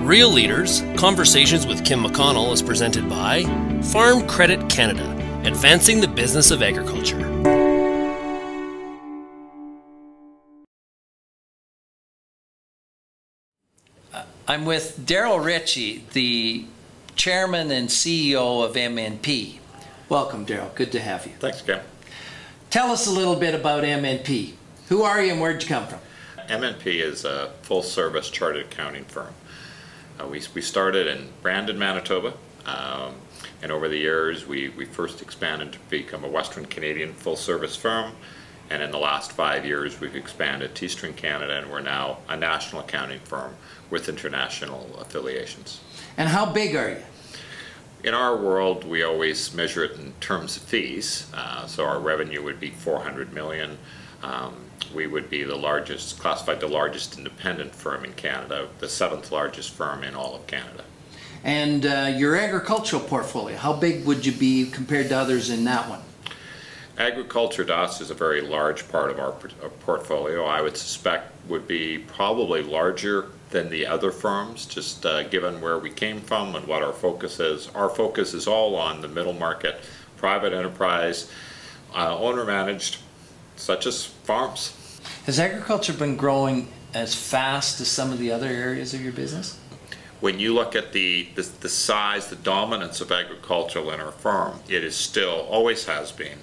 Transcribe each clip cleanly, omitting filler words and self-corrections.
Real Leaders, Conversations with Kim McConnell is presented by Farm Credit Canada, advancing the business of agriculture. I'm with Daryl Ritchie, the Chairman and CEO of MNP. Welcome, Daryl. Good to have you. Thanks, Kim. Tell us a little bit about MNP. Who are you and where'd you come from? MNP is a full-service chartered accounting firm. We started in Brandon, Manitoba, and over the years we first expanded to become a Western Canadian full-service firm, and in the last 5 years we've expanded to Eastern Canada, and we're now a national accounting firm with international affiliations. And how big are you? In our world, we always measure it in terms of fees, so our revenue would be $400 million. We would be the largest, classified the largest independent firm in Canada, the 7th largest firm in all of Canada. And your agricultural portfolio, how big would you be compared to others in that one? Agriculture to us is a very large part of our portfolio. I would suspect would be probably larger than the other firms, just given where we came from and what our focus is. Our focus is all on the middle market, private enterprise, owner-managed, such as farms. Has agriculture been growing as fast as some of the other areas of your business? When you look at the size, the dominance of agriculture in our firm, it is still, always has been,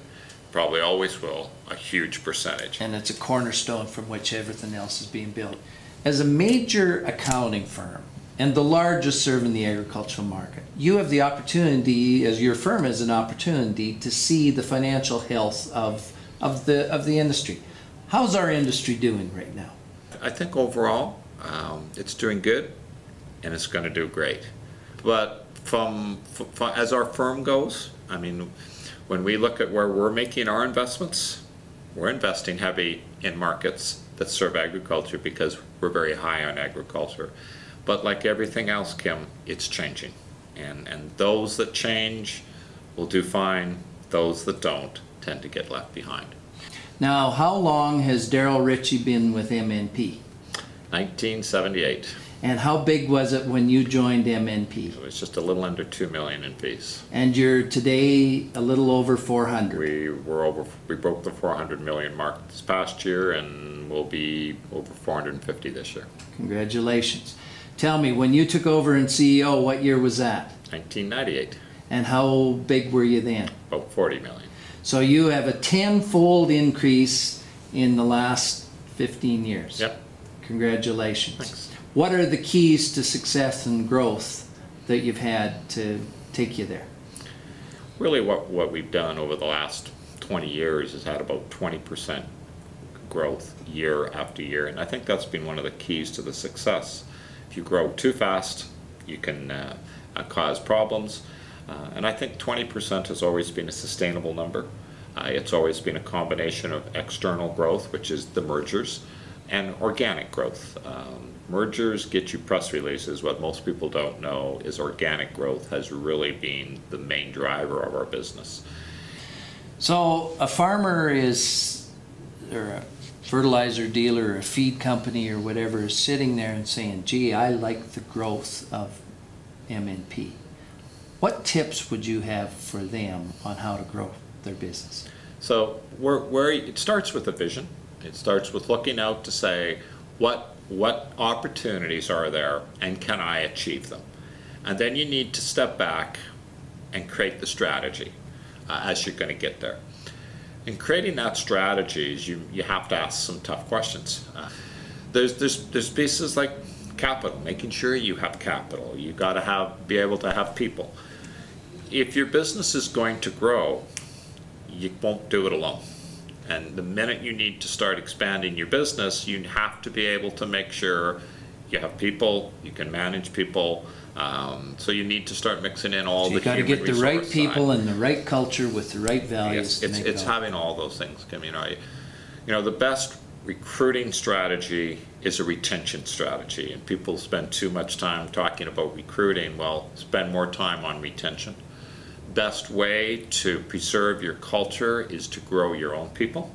probably always will, a huge percentage. And it's a cornerstone from which everything else is being built. As a major accounting firm and the largest serving the agricultural market, you have the opportunity, as your firm has an opportunity, to see the financial health of the industry. How's our industry doing right now? I think overall it's doing good, and it's going to do great. But as our firm goes, I mean, when we look at where we're making our investments, we're investing heavy in markets that serve agriculture because we're very high on agriculture. But like everything else, Kim, it's changing. And those that change will do fine. Those that don't tend to get left behind. Now, how long has Daryl Ritchie been with MNP? 1978. And how big was it when you joined MNP? It was just a little under 2 million in fees. And you're today a little over 400. We broke the 400 million mark this past year, and we'll be over 450 this year. Congratulations. Tell me, when you took over in CEO, what year was that? 1998. And how big were you then? About 40 million. So you have a 10-fold increase in the last 15 years. Yep. Congratulations. Thanks. What are the keys to success and growth that you've had to take you there? Really what we've done over the last 20 years is had about 20% growth year after year, and I think that's been one of the keys to the success. If you grow too fast, you can cause problems, and I think 20% has always been a sustainable number. It's always been a combination of external growth, which is the mergers, and organic growth. Mergers get you press releases. What most people don't know is organic growth has really been the main driver of our business. So a farmer is, or a fertilizer dealer or a feed company or whatever, is sitting there and saying, gee, I like the growth of MNP. What tips would you have for them on how to grow their business? So it starts with a vision. It starts with looking out to say, what opportunities are there and can I achieve them? And then you need to step back and create the strategy as you're going to get there. In creating that strategy, you have to ask some tough questions. There's pieces like capital, making sure you have capital. You got to be able to have people. If your business is going to grow, you won't do it alone. And the minute you need to start expanding your business, you have to be able to make sure you have people, you can manage people. So you need to start mixing in all the human resource side. You got to get the right people and the right culture with the right values. Yes, it's having all those things. I mean, the best recruiting strategy is a retention strategy, and people spend too much time talking about recruiting. Well, spend more time on retention. Best way to preserve your culture is to grow your own people.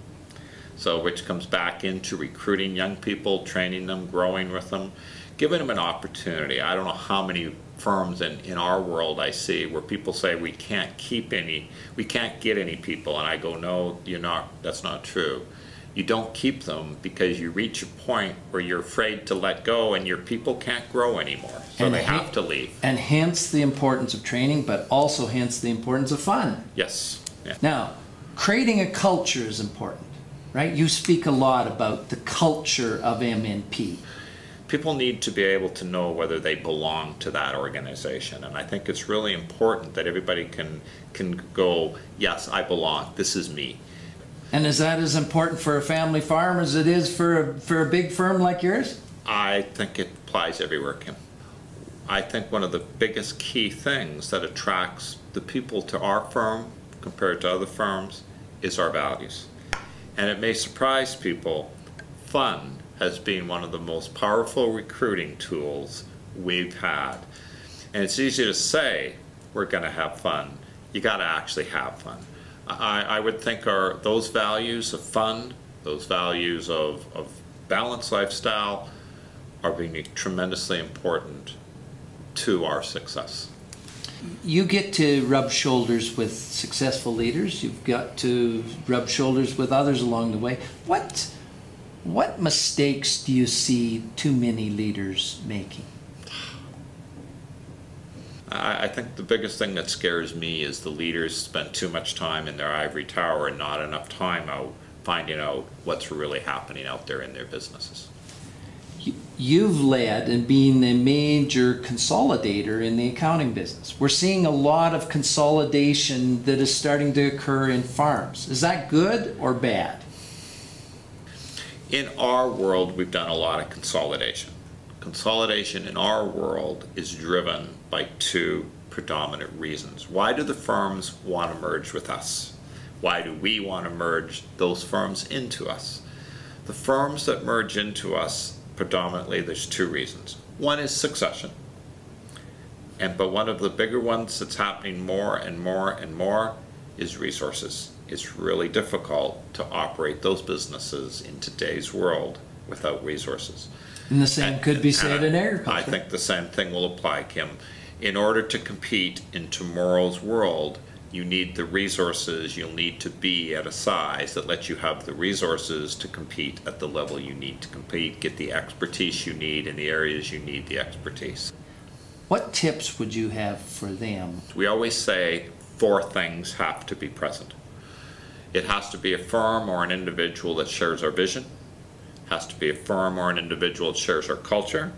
So which comes back into recruiting young people, training them, growing with them, giving them an opportunity. I don't know how many firms in our world I see where people say we can't get any people, and I go, no, that's not true. You don't keep them because you reach a point where you're afraid to let go and your people can't grow anymore, so they have to leave. And hence the importance of training, but also hence the importance of fun. Yes. Yeah. Now, creating a culture is important, right? You speak a lot about the culture of MNP. People need to be able to know whether they belong to that organization, and I think it's really important that everybody can go, yes, I belong, this is me. And is that as important for a family farm as it is for a big firm like yours? I think it applies everywhere, Kim. I think one of the biggest key things that attracts the people to our firm compared to other firms is our values. And it may surprise people, fun has been one of the most powerful recruiting tools we've had. And it's easy to say we're going to have fun. You got to actually have fun. I would think those values of fun, those values of balanced lifestyle are being tremendously important to our success. You get to rub shoulders with successful leaders. You've got to rub shoulders with others along the way. What mistakes do you see too many leaders making? I think the biggest thing that scares me is the leaders spend too much time in their ivory tower and not enough time out finding out what's really happening out there in their businesses. You've led and been a major consolidator in the accounting business. We're seeing a lot of consolidation that is starting to occur in farms. Is that good or bad? In our world, we've done a lot of consolidation. Consolidation in our world is driven by two predominant reasons. Why do the firms want to merge with us? Why do we want to merge those firms into us? The firms that merge into us, predominantly, there's two reasons. One is succession. But one of the bigger ones that's happening more and more and more is resources. It's really difficult to operate those businesses in today's world without resources. And the same could be said in agriculture. I think the same thing will apply, Kim. In order to compete in tomorrow's world, you need the resources. You'll need to be at a size that lets you have the resources to compete at the level you need to compete, get the expertise you need in the areas you need the expertise. What tips would you have for them? We always say 4 things have to be present. It has to be a firm or an individual that shares our vision. It has to be a firm or an individual that shares our culture.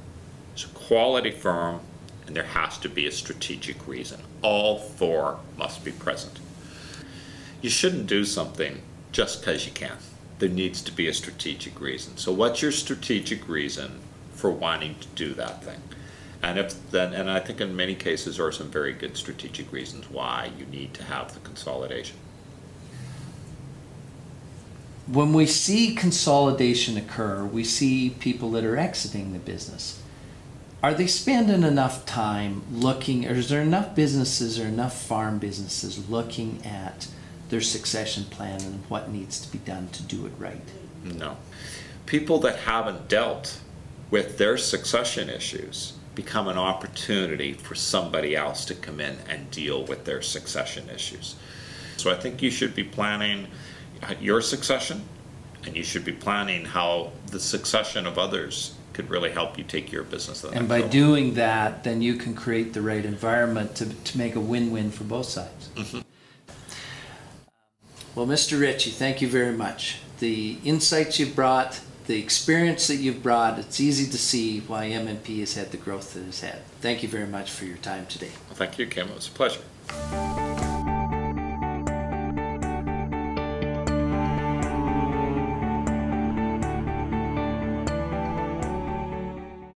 It's a quality firm, and there has to be a strategic reason. All 4 must be present. You shouldn't do something just because you can. There needs to be a strategic reason. So what's your strategic reason for wanting to do that thing? And I think in many cases there are some very good strategic reasons why you need to have the consolidation. When we see consolidation occur, we see people that are exiting the business. Are they spending enough time looking, or is there enough businesses or enough farm businesses looking at their succession plan and what needs to be done to do it right? No. People that haven't dealt with their succession issues become an opportunity for somebody else to come in and deal with their succession issues. So I think you should be planning your succession, and you should be planning how the succession of others could really help you take your business to the next level. And by doing that, then you can create the right environment to make a win-win for both sides. Mm-hmm. Well, Mr. Ritchie, thank you very much. The insights you've brought, the experience that you've brought, it's easy to see why MNP has had the growth that it has had. Thank you very much for your time today. Well, thank you, Kim. It was a pleasure.